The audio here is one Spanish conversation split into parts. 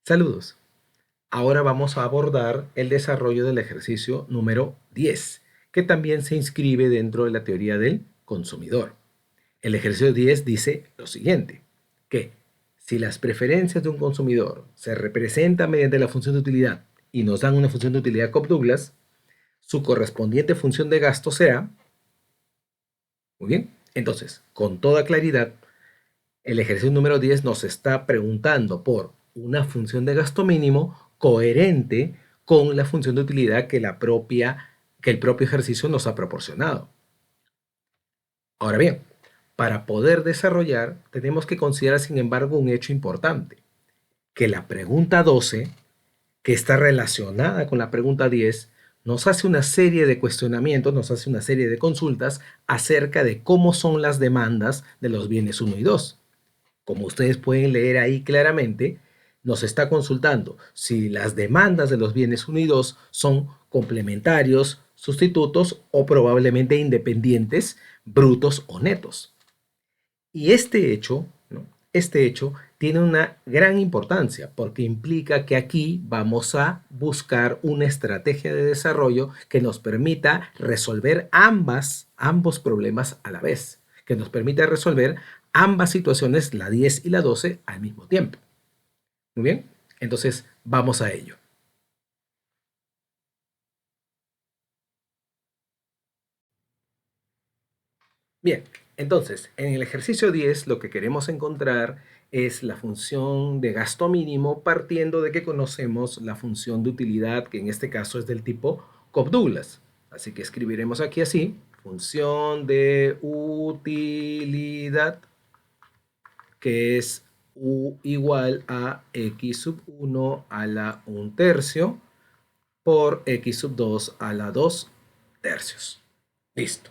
Saludos. Ahora vamos a abordar el desarrollo del ejercicio número 10, que también se inscribe dentro de la teoría del consumidor. El ejercicio 10 dice lo siguiente, que si las preferencias de un consumidor se representan mediante la función de utilidad y nos dan una función de utilidad Cobb-Douglas, su correspondiente función de gasto será, muy bien, entonces, con toda claridad, el ejercicio número 10 nos está preguntando por una función de gasto mínimo coherente con la función de utilidad que el propio ejercicio nos ha proporcionado. Ahora bien, para poder desarrollar, tenemos que considerar, sin embargo, un hecho importante, que la pregunta 12, que está relacionada con la pregunta 10, nos hace una serie de cuestionamientos, nos hace una serie de consultas acerca de cómo son las demandas de los bienes 1 y 2. Como ustedes pueden leer ahí claramente, nos está consultando si las demandas de los bienes 1 y 2 son complementarios, sustitutos o probablemente independientes, brutos o netos. Y este hecho, ¿no? Este hecho tiene una gran importancia porque implica que aquí vamos a buscar una estrategia de desarrollo que nos permita resolver ambos problemas a la vez, que nos permita resolver ambas situaciones, la 10 y la 12, al mismo tiempo. Muy bien, entonces vamos a ello. Bien, entonces, en el ejercicio 10 lo que queremos encontrar es la función de gasto mínimo partiendo de que conocemos la función de utilidad, que en este caso es del tipo Cobb-Douglas. Así que escribiremos aquí así, función de utilidad, que es U igual a x sub 1 a la 1/3 por x sub 2 a la 2/3. Listo.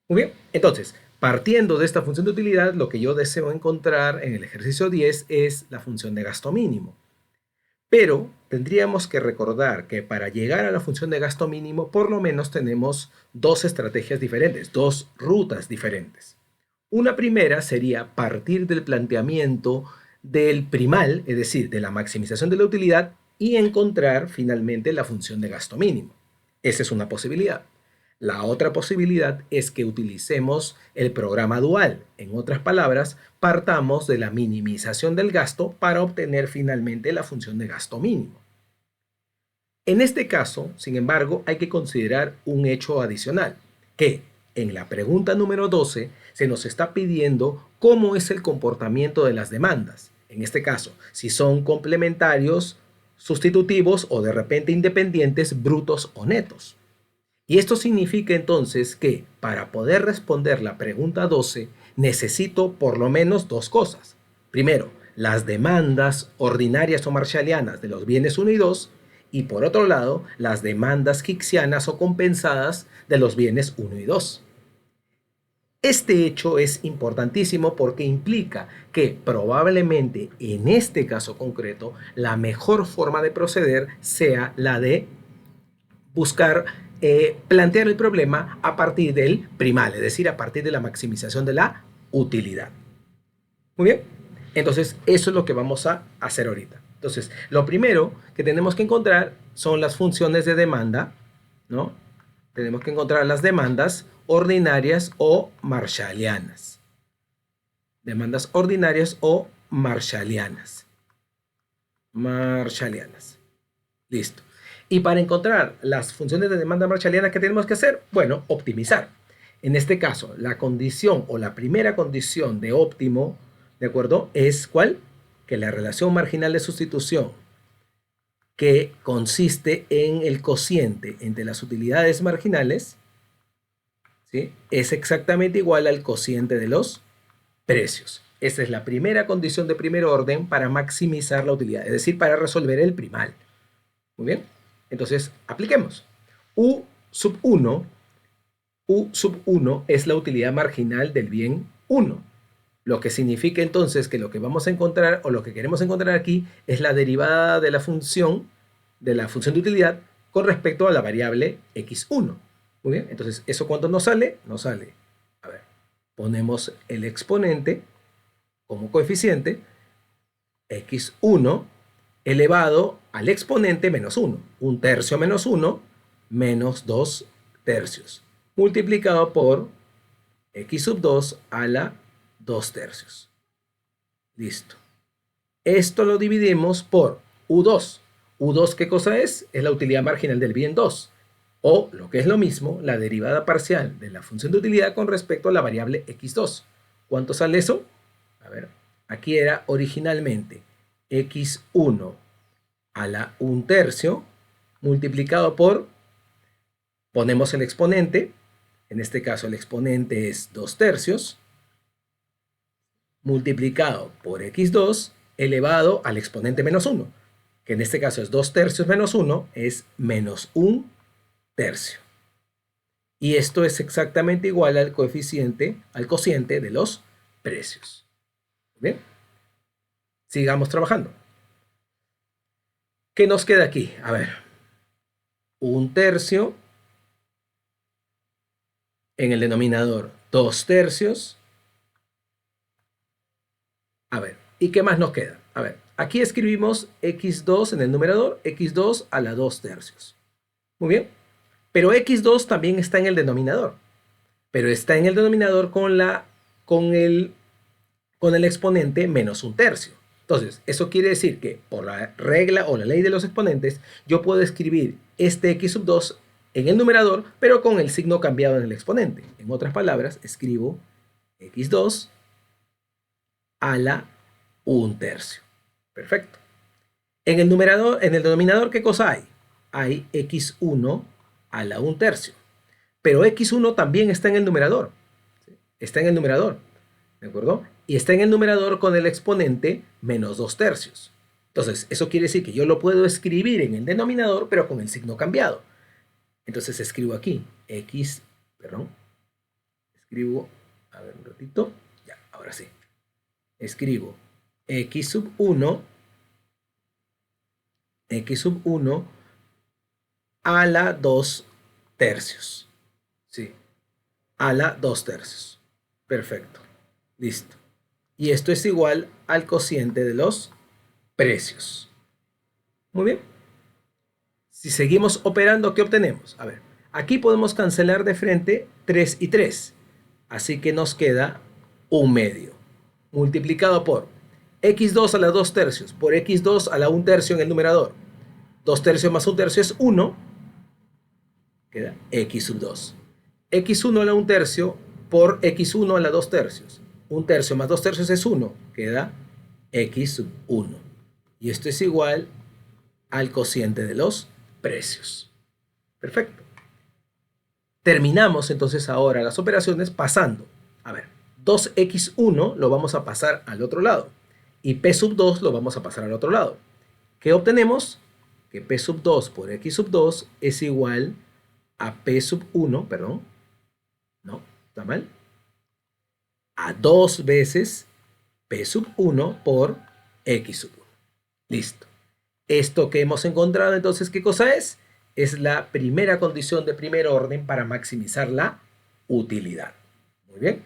Muy bien, entonces, partiendo de esta función de utilidad, lo que yo deseo encontrar en el ejercicio 10 es la función de gasto mínimo. Pero tendríamos que recordar que para llegar a la función de gasto mínimo, por lo menos tenemos dos estrategias diferentes, dos rutas diferentes. Una primera sería partir del planteamiento del primal, es decir, de la maximización de la utilidad, y encontrar finalmente la función de gasto mínimo. Esa es una posibilidad. La otra posibilidad es que utilicemos el programa dual. En otras palabras, partamos de la minimización del gasto para obtener finalmente la función de gasto mínimo. En este caso, sin embargo, hay que considerar un hecho adicional, que en la pregunta número 12 se nos está pidiendo cómo es el comportamiento de las demandas. En este caso, si son complementarios, sustitutivos o de repente independientes, brutos o netos. Y esto significa entonces que para poder responder la pregunta 12 necesito por lo menos dos cosas. Primero, las demandas ordinarias o marshallianas de los bienes 1 y 2 y por otro lado, las demandas hicksianas o compensadas de los bienes 1 y 2. Este hecho es importantísimo porque implica que probablemente en este caso concreto la mejor forma de proceder sea la de buscar plantear el problema a partir del primal, es decir, a partir de la maximización de la utilidad. Muy bien, entonces eso es lo que vamos a hacer ahorita. Entonces, lo primero que tenemos que encontrar son las funciones de demanda, ¿no? Tenemos que encontrar las demandas ordinarias o marshallianas. Demandas ordinarias o marshallianas. Marshallianas. Listo. Y para encontrar las funciones de demanda marshalliana, ¿qué tenemos que hacer? Bueno, optimizar. En este caso, la condición o la primera condición de óptimo, ¿de acuerdo? Es ¿cuál? Que la relación marginal de sustitución, que consiste en el cociente entre las utilidades marginales, ¿sí? Es exactamente igual al cociente de los precios. Esa es la primera condición de primer orden para maximizar la utilidad, es decir, para resolver el primal. Muy bien. Entonces, apliquemos. U sub 1, U sub 1 es la utilidad marginal del bien 1. Lo que significa entonces que lo que vamos a encontrar o lo que queremos encontrar aquí es la derivada de la función de utilidad con respecto a la variable x1. Muy bien, entonces, ¿eso cuánto nos sale? Nos sale, a ver, ponemos el exponente como coeficiente x1 elevado al exponente menos 1. 1/3 menos 1 menos 2/3. Multiplicado por x sub 2 a la 2/3. Listo. Esto lo dividimos por U2. U2, ¿qué cosa es? Es la utilidad marginal del bien 2. O, lo que es lo mismo, la derivada parcial de la función de utilidad con respecto a la variable x2. ¿Cuánto sale eso? A ver, aquí era originalmente x1 a la 1/3 multiplicado por, ponemos el exponente, en este caso el exponente es 2/3, multiplicado por x2 elevado al exponente menos 1, que en este caso es 2/3 menos 1, es menos 1/3. Y esto es exactamente igual al coeficiente, al cociente de los precios. ¿Bien? Sigamos trabajando. ¿Qué nos queda aquí? A ver, 1/3 en el denominador 2/3. A ver, ¿y qué más nos queda? A ver, aquí escribimos x2 en el numerador, x2 a la 2/3. Muy bien, pero x2 también está en el denominador, pero está en el denominador con el exponente menos 1/3. Entonces, eso quiere decir que por la regla o la ley de los exponentes, yo puedo escribir este x sub 2 en el numerador, pero con el signo cambiado en el exponente. En otras palabras, escribo x2 a la 1/3. Perfecto. En el denominador, ¿qué cosa hay? Hay x1 a la 1/3. Pero x1 también está en el numerador. ¿Sí? Está en el numerador. ¿De acuerdo? Y está en el numerador con el exponente menos 2/3. Entonces, eso quiere decir que yo lo puedo escribir en el denominador, pero con el signo cambiado. Entonces, escribo aquí escribo, a ver un ratito, ya, ahora sí. Escribo x sub 1 a la 2/3. Sí, a la 2/3. Perfecto. Listo. Y esto es igual al cociente de los precios. Muy bien. Si seguimos operando, ¿qué obtenemos? A ver, aquí podemos cancelar de frente 3 y 3. Así que nos queda 1/2. Multiplicado por x2 a la 2/3 por x2 a la 1/3 en el numerador. 2/3 más 1/3 es 1. Queda x sub 2. x1 a la 1/3 por x1 a la 2/3. 1/3 más 2/3 es 1. Queda x sub 1. Y esto es igual al cociente de los precios. Perfecto. Terminamos entonces ahora las operaciones pasando. A ver, 2x1 lo vamos a pasar al otro lado. Y p sub 2 lo vamos a pasar al otro lado. ¿Qué obtenemos? Que p sub 2 por x sub 2 es igual a p sub 1, perdón. No, está mal. A 2 veces p sub 1 por x sub 1. Listo. Esto que hemos encontrado entonces, ¿qué cosa es? Es la primera condición de primer orden para maximizar la utilidad. Muy bien.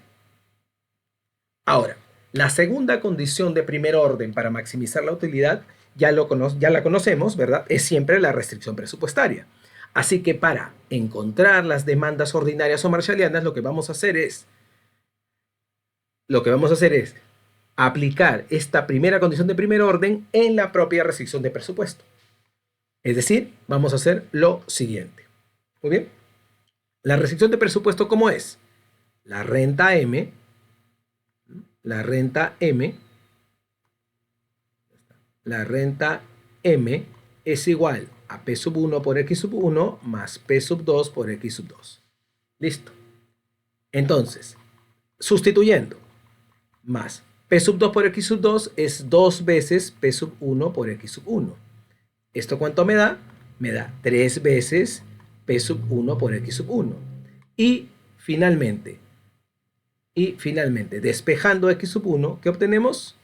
Ahora, la segunda condición de primer orden para maximizar la utilidad ya la conocemos, ¿verdad? Es siempre la restricción presupuestaria. Así que para encontrar las demandas ordinarias o marshallianas, lo que vamos a hacer es aplicar esta primera condición de primer orden en la propia restricción de presupuesto. Es decir, vamos a hacer lo siguiente. Muy bien. La restricción de presupuesto, ¿cómo es? La renta M es igual a P sub 1 por X sub 1 más P sub 2 por X sub 2. Listo. Entonces, sustituyendo, más P sub 2 por X sub 2 es 2 veces P sub 1 por X sub 1. ¿Esto cuánto me da? Me da 3 veces P sub 1 por X sub 1. Y finalmente, despejando X sub 1, ¿qué obtenemos?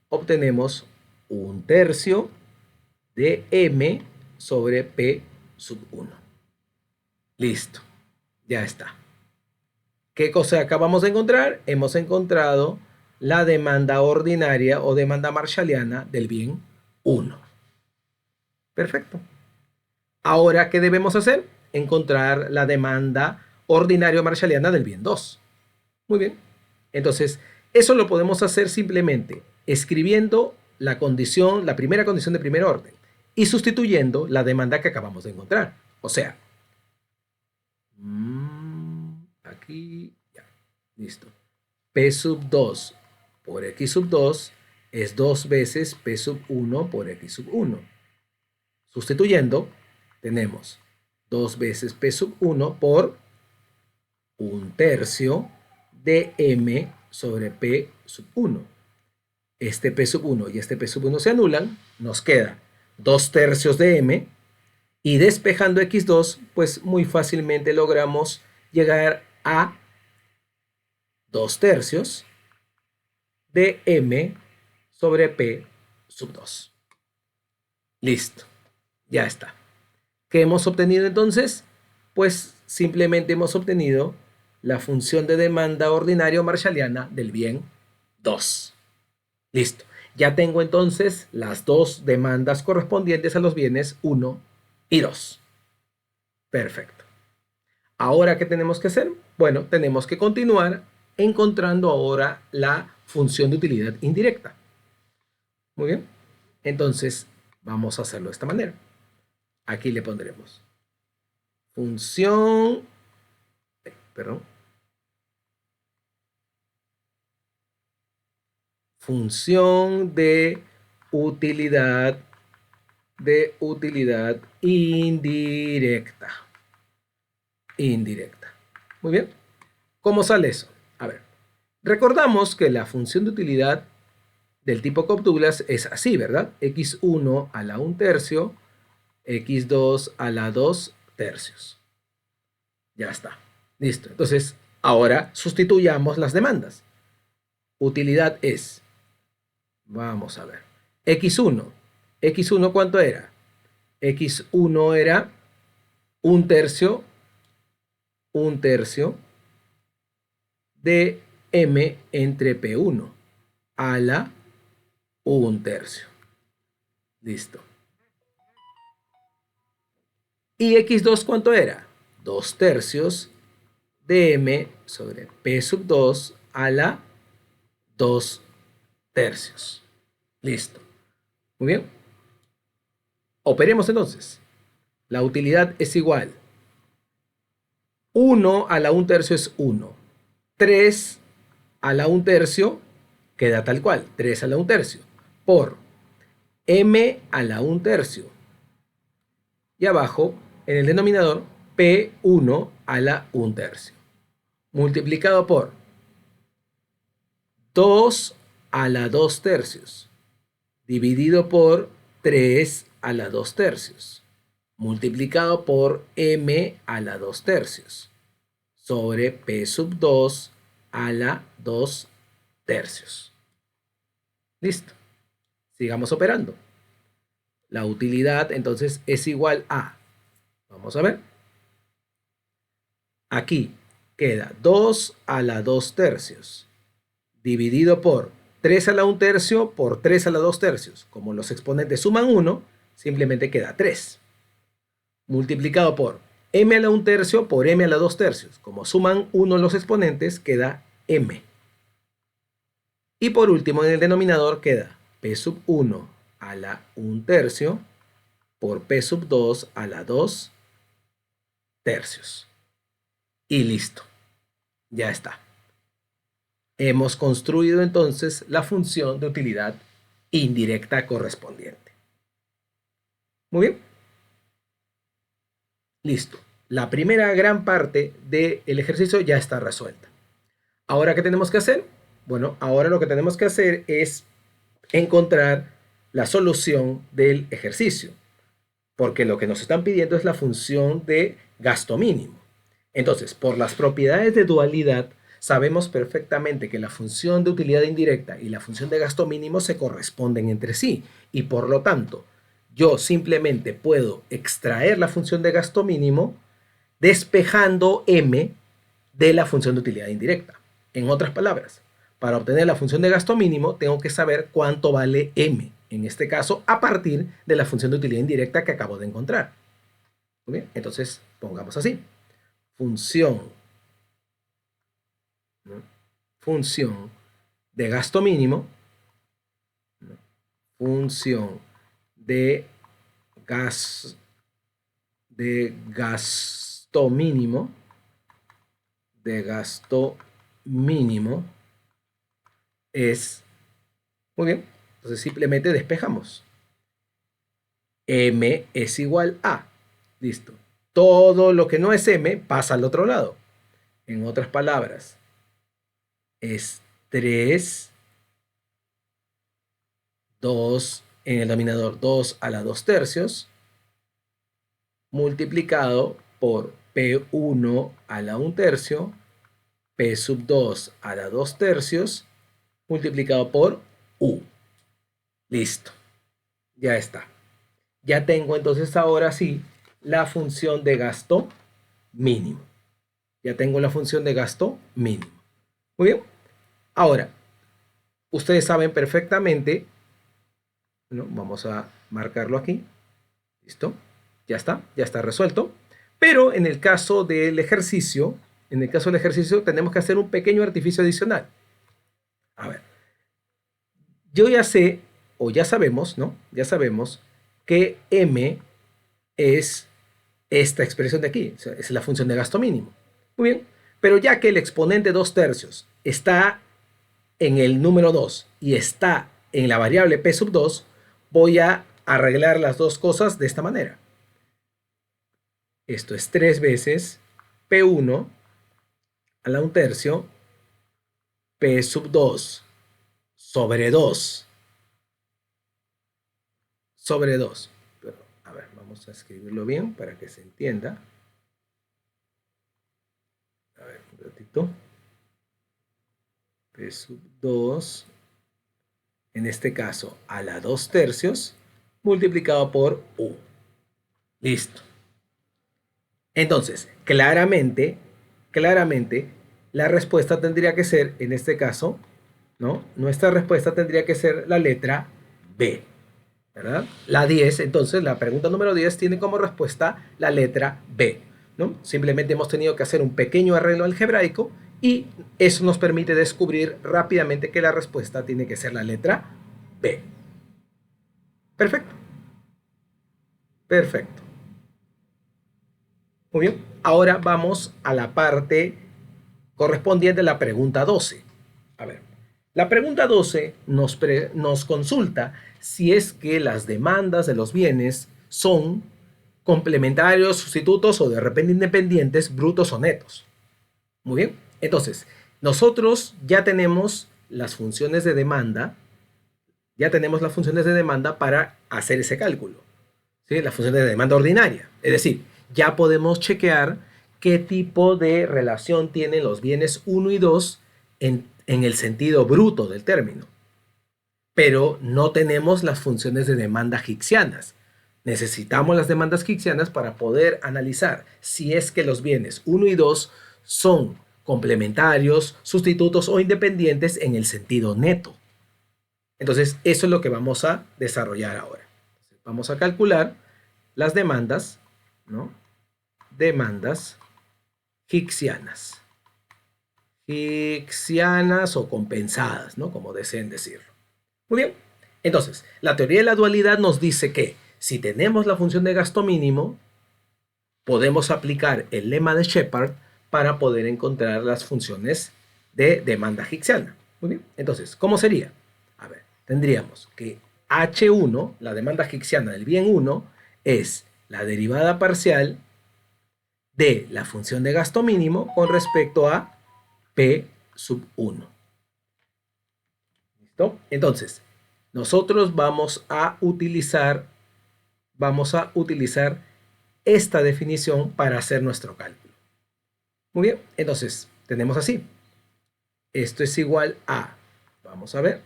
Obtenemos 1/3 de M sobre P sub 1. Listo. Ya está. ¿Qué cosa acabamos de encontrar? Hemos encontrado la demanda ordinaria o demanda marshalliana del bien 1. Perfecto. Ahora, ¿qué debemos hacer? Encontrar la demanda ordinario marshalliana del bien 2. Muy bien. Entonces, eso lo podemos hacer simplemente escribiendo la condición, la primera condición de primer orden y sustituyendo la demanda que acabamos de encontrar. O sea, aquí, ya, listo. P sub 2 por X sub 2 es 2 veces P sub 1 por X sub 1. Sustituyendo, tenemos 2 veces P sub 1 por 1/3 de M sobre P sub 1. Este P sub 1 y este P sub 1 se anulan, nos queda 2/3 de M, y despejando X2, pues muy fácilmente logramos llegar a 2/3 de M sobre P sub 2. Listo, ya está. ¿Qué hemos obtenido entonces? Pues simplemente hemos obtenido la función de demanda ordinario marshalliana del bien 2. Listo. Ya tengo entonces las dos demandas correspondientes a los bienes 1 y 2. Perfecto. Ahora, ¿qué tenemos que hacer? Bueno, tenemos que continuar encontrando ahora la función de utilidad indirecta. Muy bien. Entonces, vamos a hacerlo de esta manera. Aquí le pondremos función, función de utilidad indirecta. Muy bien. ¿Cómo sale eso? A ver, recordamos que la función de utilidad del tipo Cobb-Douglas es así, ¿verdad? X1 a la 1/3, X2 a la 2/3. Ya está. Listo. Entonces, ahora sustituyamos las demandas. Utilidad es, vamos a ver, X1. ¿X1 cuánto era? X1 era 1/3 de M entre P1 a la 1/3. Listo. ¿Y X2 cuánto era? 2/3 de M sobre P sub 2 a la 2/3. Listo. Muy bien. Operemos entonces. La utilidad es igual. 1 a la 1/3 es 1. 3 a la 1/3 queda tal cual. 3 a la 1/3 por M a la 1/3. Y abajo, en el denominador, P1 a la 1/3. Multiplicado por 2 a la 2/3. Dividido por 3 a la 2/3. Multiplicado por M a la 2/3. Sobre P sub 2 a la 2/3. Listo. Sigamos operando. La utilidad entonces es igual a, vamos a ver, aquí queda 2 a la 2/3 dividido por 3 a la 1/3 por 3 a la 2/3. Como los exponentes suman 1, simplemente queda 3. Multiplicado por M a la 1/3 por M a la 2/3. Como suman 1 los exponentes, queda M. Y por último, en el denominador queda P sub 1 a la 1/3 por P sub 2 a la 2/3. Y listo. Ya está. Hemos construido entonces la función de utilidad indirecta correspondiente. Muy bien. Listo. La primera gran parte del ejercicio ya está resuelta. ¿Ahora qué tenemos que hacer? Bueno, ahora lo que tenemos que hacer es encontrar la solución del ejercicio, porque lo que nos están pidiendo es la función de gasto mínimo. Entonces, por las propiedades de dualidad, sabemos perfectamente que la función de utilidad indirecta y la función de gasto mínimo se corresponden entre sí, y por lo tanto, yo simplemente puedo extraer la función de gasto mínimo despejando M de la función de utilidad indirecta. En otras palabras, para obtener la función de gasto mínimo, tengo que saber cuánto vale M. En este caso, a partir de la función de utilidad indirecta que acabo de encontrar. Muy bien, entonces pongamos así. Función, ¿no? Función de gasto mínimo, ¿no? Función de gasto mínimo, es, muy bien, entonces simplemente despejamos. M es igual a, listo. Todo lo que no es M pasa al otro lado. En otras palabras, es 3, 2, en el denominador 2 a la 2 tercios, multiplicado por P1 a la 1 tercio, P sub 2 a la 2 tercios, multiplicado por U. Listo, ya está. Ya tengo entonces ahora sí la función de gasto mínimo. Ya tengo la función de gasto mínimo. Muy bien. Ahora, ustedes saben perfectamente, ¿no? Vamos a marcarlo aquí. ¿Listo? Ya está resuelto. Pero en el caso del ejercicio, tenemos que hacer un pequeño artificio adicional. A ver, yo ya sé, o ya sabemos, ¿no? Ya sabemos que M es esta expresión de aquí, o sea, es la función de gasto mínimo. Muy bien, pero ya que el exponente 2 tercios está en el número 2 y está en la variable P sub 2, voy a arreglar las dos cosas de esta manera. Esto es 3 veces P1 a la 1 tercio, P sub 2 sobre 2 sobre 2. Pero, a ver, vamos a escribirlo bien para que se entienda. A ver, un ratito. P sub 2, en este caso a la 2 tercios, multiplicado por U. Listo. Entonces, claramente, la respuesta tendría que ser, en este caso, ¿no? Nuestra respuesta tendría que ser la letra B, ¿verdad? La 10, entonces, la pregunta número 10 tiene como respuesta la letra B, ¿no? Simplemente hemos tenido que hacer un pequeño arreglo algebraico y eso nos permite descubrir rápidamente que la respuesta tiene que ser la letra B. Perfecto, perfecto. Muy bien, ahora vamos a la parte correspondiente a la pregunta 12. A ver, la pregunta 12 nos consulta si es que las demandas de los bienes son complementarios, sustitutos o de repente independientes, brutos o netos. Muy bien, entonces, nosotros ya tenemos las funciones de demanda, para hacer ese cálculo. ¿Sí? La función de demanda ordinaria. Es decir, ya podemos chequear qué tipo de relación tienen los bienes 1 y 2 en el sentido bruto del término. Pero no tenemos las funciones de demanda hicksianas. Necesitamos las demandas hicksianas para poder analizar si es que los bienes 1 y 2 son complementarios, sustitutos o independientes en el sentido neto. Entonces, eso es lo que vamos a desarrollar ahora. Vamos a calcular las demandas, ¿no? Demandas hicksianas. Hicksianas o compensadas, ¿no? Como deseen decirlo. Muy bien. Entonces, la teoría de la dualidad nos dice que si tenemos la función de gasto mínimo, podemos aplicar el lema de Shepard para poder encontrar las funciones de demanda hicksiana. Muy bien. Entonces, ¿cómo sería? A ver, tendríamos que H1, la demanda hicksiana del bien 1, es la derivada parcial de la función de gasto mínimo con respecto a P sub 1. ¿Listo? Entonces, nosotros vamos a utilizar esta definición para hacer nuestro cálculo. Muy bien, entonces tenemos así. Esto es igual a, vamos a ver.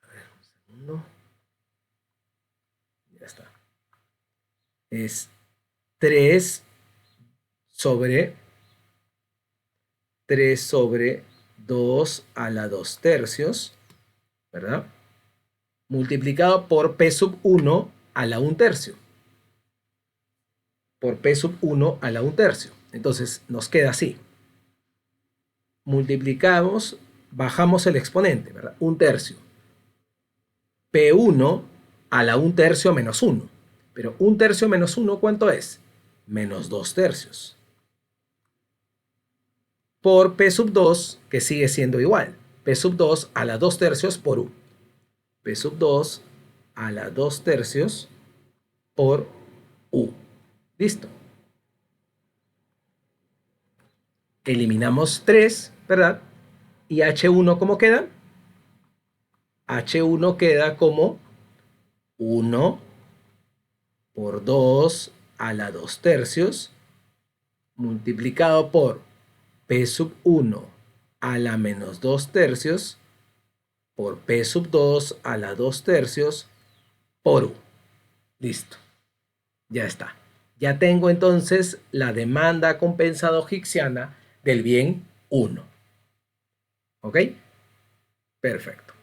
A ver, un segundo. Ya está. Es 3 sobre 2 a la 2 tercios, ¿verdad? multiplicado por P sub 1 a la 1/3. Por P sub 1 a la 1/3. Entonces nos queda así. Multiplicamos, bajamos el exponente, ¿verdad? 1/3. P1 a la 1/3 menos 1. Pero 1/3 menos 1, ¿cuánto es? Menos 2/3. Por P sub 2, que sigue siendo igual. P sub 2 a la 2/3 por U. P sub 2 a la 2/3 por U. Listo. Eliminamos 3, ¿verdad? ¿Y H1 cómo queda? H1 queda como 1 por 2 a la 2/3 multiplicado por P sub 1 a la menos 2/3 por P sub 2 a la 2/3 por U. Listo. Ya está. Ya tengo entonces la demanda compensada higsiana del bien 1. ¿Ok? Perfecto.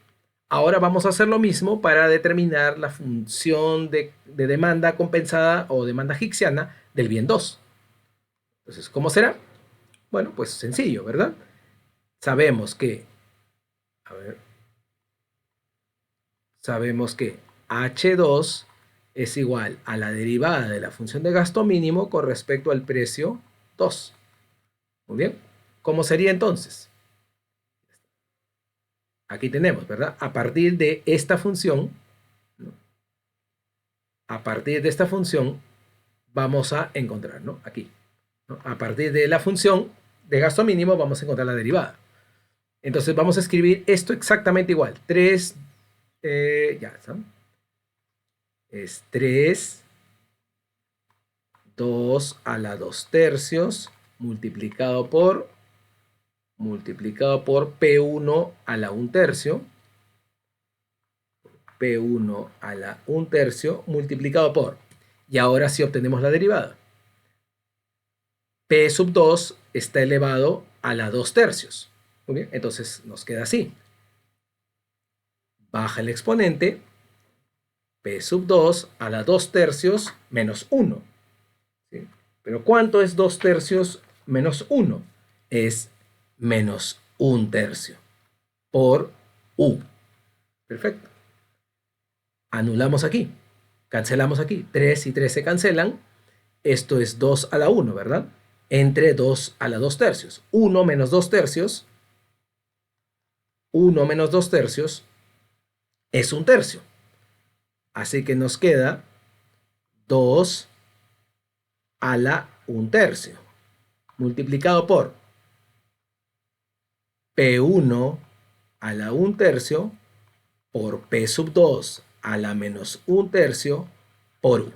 Ahora vamos a hacer lo mismo para determinar la función de demanda compensada o demanda higsiana del bien 2. Entonces, ¿cómo será? Bueno, pues sencillo, ¿verdad? Sabemos que, sabemos que H2 es igual a la derivada de la función de gasto mínimo con respecto al precio 2. Muy bien. ¿Cómo sería entonces? Aquí tenemos, ¿verdad? A partir de esta función, ¿no? A partir de esta función vamos a encontrar, ¿no? Aquí, ¿no? A partir de la función de gasto mínimo vamos a encontrar la derivada. Entonces vamos a escribir esto exactamente igual. 3, ya está. Es 3, 2 a la 2/3 multiplicado por P1 a la 1/3. P1 a la 1/3 multiplicado por, y ahora sí obtenemos la derivada. P sub 2 está elevado a la 2/3. Muy bien, entonces nos queda así. Baja el exponente, P sub 2 a la 2/3 menos 1. ¿Sí? Pero ¿cuánto es 2/3 menos 1? Es menos 1/3 por U. Perfecto. Anulamos aquí. Cancelamos aquí. 3 y 3 se cancelan. Esto es 2 a la 1, ¿verdad? Entre 2 a la 2/3. 1 menos 2/3. 1 menos 2/3 es 1/3. Así que nos queda 2 a la 1/3 multiplicado por P1 a la 1/3 por P sub 2 a la menos 1/3 por U.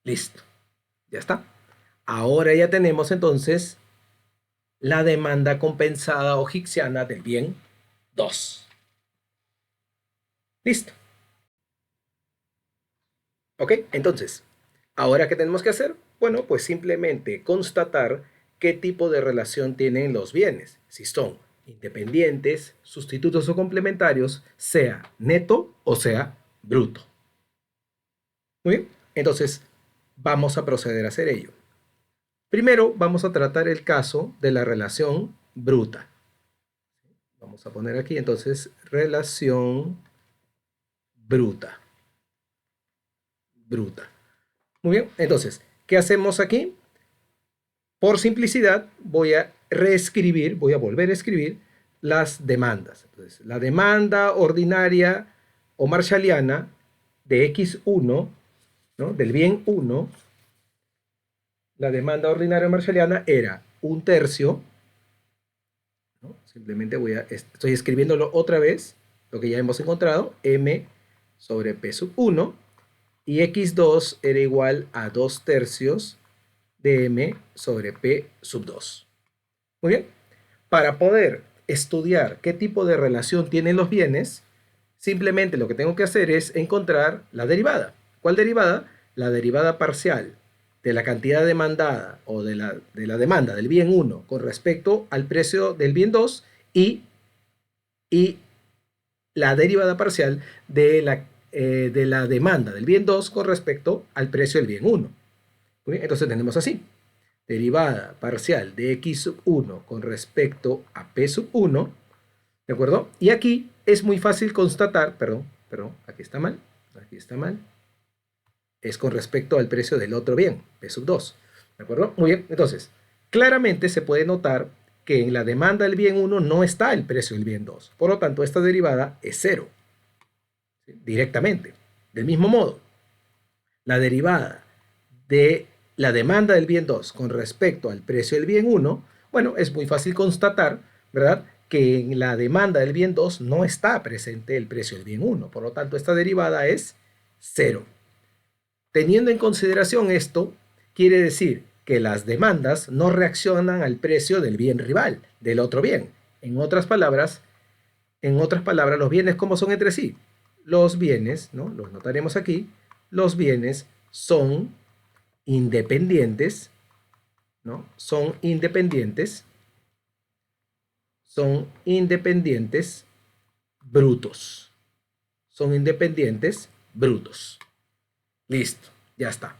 Listo. Ya está. Ahora ya tenemos entonces la demanda compensada o higsiana del bien 2. Listo. ¿Ok? Entonces, ¿ahora qué tenemos que hacer? Bueno, pues simplemente constatar qué tipo de relación tienen los bienes. Si son independientes, sustitutos o complementarios, sea neto o sea bruto. Muy bien. Entonces, vamos a proceder a hacer ello. Primero, vamos a tratar el caso de la relación bruta. Vamos a poner aquí entonces relación bruta. Bruta. Muy bien, entonces, ¿qué hacemos aquí? Por simplicidad, voy a volver a escribir las demandas. Entonces, la demanda ordinaria o marshalliana de X1, ¿no? Del bien 1, la demanda ordinaria marshalliana era 1/3, ¿no? Simplemente estoy escribiéndolo otra vez, lo que ya hemos encontrado, M sobre P sub 1, y X2 era igual a 2/3 de M sobre P sub 2. Muy bien. Para poder estudiar qué tipo de relación tienen los bienes, simplemente lo que tengo que hacer es encontrar la derivada. ¿Cuál derivada? La derivada parcial de la cantidad demandada o de la demanda del bien 1 con respecto al precio del bien 2 y la derivada parcial de la demanda del bien 2 con respecto al precio del bien 1. Muy bien, entonces tenemos así. Derivada parcial de x sub 1 con respecto a p sub 1, ¿de acuerdo? Y aquí es muy fácil constatar, perdón, aquí está mal, es con respecto al precio del otro bien, p sub 2, ¿de acuerdo? Muy bien, entonces, claramente se puede notar que en la demanda del bien 1 no está el precio del bien 2, por lo tanto esta derivada es 0, ¿sí? Directamente. Del mismo modo, la derivada de la demanda del bien 2 con respecto al precio del bien 1, bueno, es muy fácil constatar, ¿verdad?, que en la demanda del bien 2 no está presente el precio del bien 1. Por lo tanto, esta derivada es 0. Teniendo en consideración esto, quiere decir que las demandas no reaccionan al precio del bien rival, del otro bien. En otras palabras, los bienes, ¿cómo son entre sí? Los bienes, ¿no? Los notaremos aquí, los bienes son independientes, ¿no? Son independientes brutos. Son independientes brutos. Listo, ya está.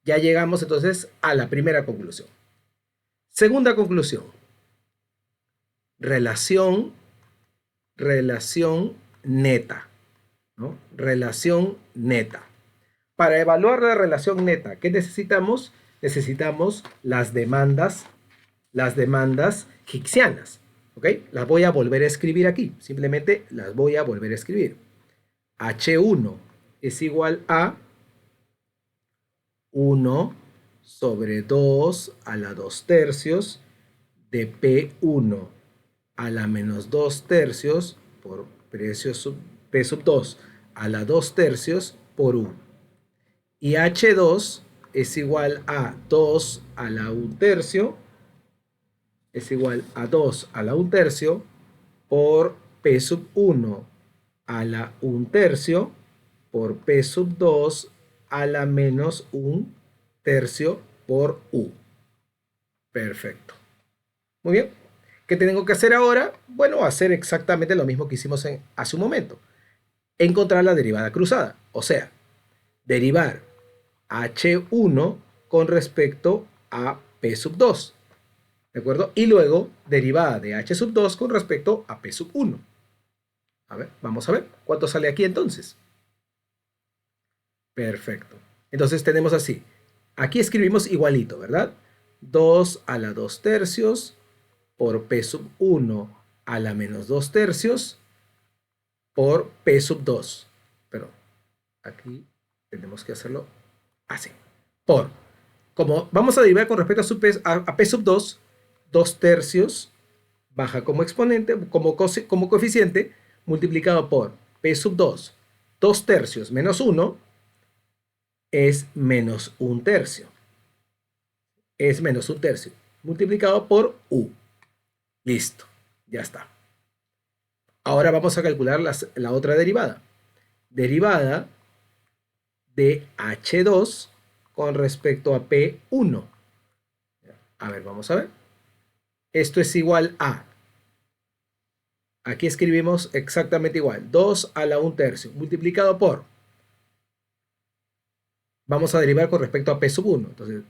Ya llegamos entonces a la primera conclusión. Segunda conclusión. Relación neta, ¿no? Relación neta. Para evaluar la relación neta, ¿qué necesitamos? Necesitamos las demandas hicksianas, ¿ok? Las voy a volver a escribir aquí, simplemente las voy a volver a escribir. H1 es igual a 1 sobre 2 a la 2 tercios de P1 a la menos 2 tercios por precio P sub 2 a la 2 tercios por U. Y H2 es igual a 2 a la 1 tercio, es igual a 2 a la 1 tercio por P sub 1 a la 1 tercio por P sub 2 a la menos 1 tercio por U. Perfecto. Muy bien. ¿Qué tengo que hacer ahora? Bueno, hacer exactamente lo mismo que hicimos hace un momento. Encontrar la derivada cruzada. O sea, derivar H1 con respecto a P sub 2. ¿De acuerdo? Y luego derivada de H sub 2 con respecto a P sub 1. A ver, vamos a ver. ¿Cuánto sale aquí entonces? Perfecto. Entonces tenemos así. Aquí escribimos igualito, ¿verdad? 2 a la 2 tercios por P sub 1 a la menos 2 tercios por P sub 2. Pero aquí tenemos que hacerlo así. Como vamos a derivar con respecto a P sub 2, 2 tercios baja como exponente, como coeficiente, multiplicado por P sub 2, 2 tercios menos 1, es menos 1 tercio. Es menos 1 tercio, multiplicado por U. Listo, ya está. Ahora vamos a calcular la otra derivada. Derivada de H2 con respecto a P1. A ver, vamos a ver. Esto es igual a, aquí escribimos exactamente igual, 2 a la 1 tercio, multiplicado por, vamos a derivar con respecto a P sub 1. Entonces,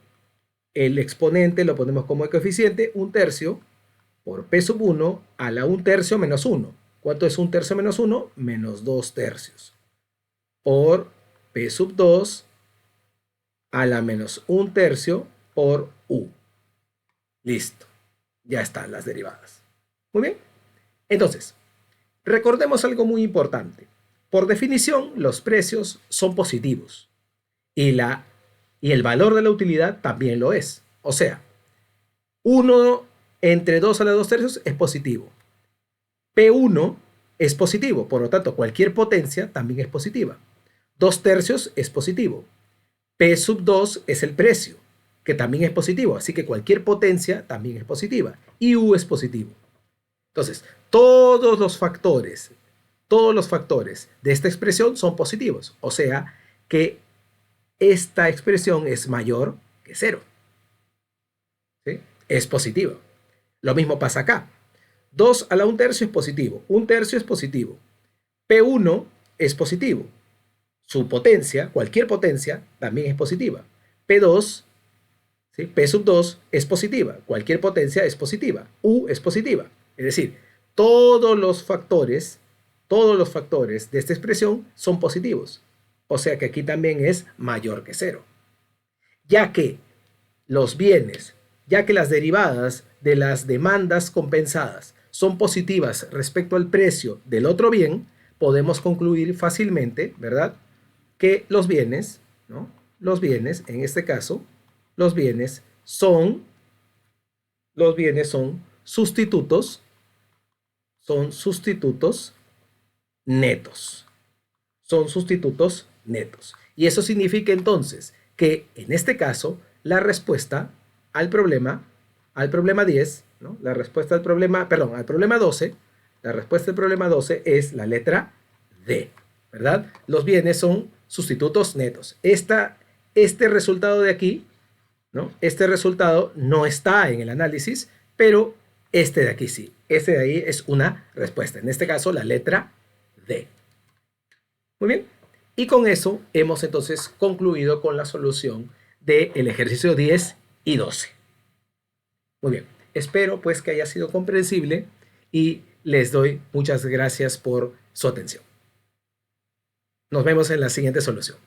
el exponente lo ponemos como coeficiente, 1 tercio, por P sub 1 a la 1 tercio menos 1. ¿Cuánto es 1 tercio menos 1? Menos 2 tercios. Por P sub 2 a la menos 1 tercio por U. Listo. Ya están las derivadas. Muy bien. Entonces, recordemos algo muy importante. Por definición, los precios son positivos. Y el valor de la utilidad también lo es. O sea, 1 entre 2 a la 2 tercios es positivo. P1 es positivo, por lo tanto, cualquier potencia también es positiva. 2 tercios es positivo. P sub 2 es el precio, que también es positivo, así que cualquier potencia también es positiva. Y U es positivo. Entonces, todos los factores de esta expresión son positivos. O sea que esta expresión es mayor que 0. ¿Sí? Es positiva. Lo mismo pasa acá. 2 a la 1 tercio es positivo. 1 tercio es positivo. P1 es positivo. Su potencia, cualquier potencia, también es positiva. P2, ¿sí? P sub 2 es positiva. Cualquier potencia es positiva. U es positiva. Es decir, todos los factores de esta expresión son positivos. O sea que aquí también es mayor que cero. Ya que los bienes, ya que las derivadas de las demandas compensadas son positivas respecto al precio del otro bien, podemos concluir fácilmente, ¿verdad? Que los bienes, ¿no? Los bienes, en este caso, los bienes son, los bienes son sustitutos netos. Son sustitutos netos. Y eso significa entonces que en este caso la respuesta al problema 10, ¿no? La respuesta al problema, perdón, al problema 12, la respuesta al problema 12 es la letra D, ¿verdad? Los bienes son sustitutos netos. Este resultado de aquí, ¿no? Este resultado no está en el análisis, pero este de aquí sí. Este de ahí es una respuesta. En este caso, la letra D. Muy bien. Y con eso hemos entonces concluido con la solución del ejercicio 10 y 12. Muy bien. Espero pues que haya sido comprensible y les doy muchas gracias por su atención. Nos vemos en la siguiente solución.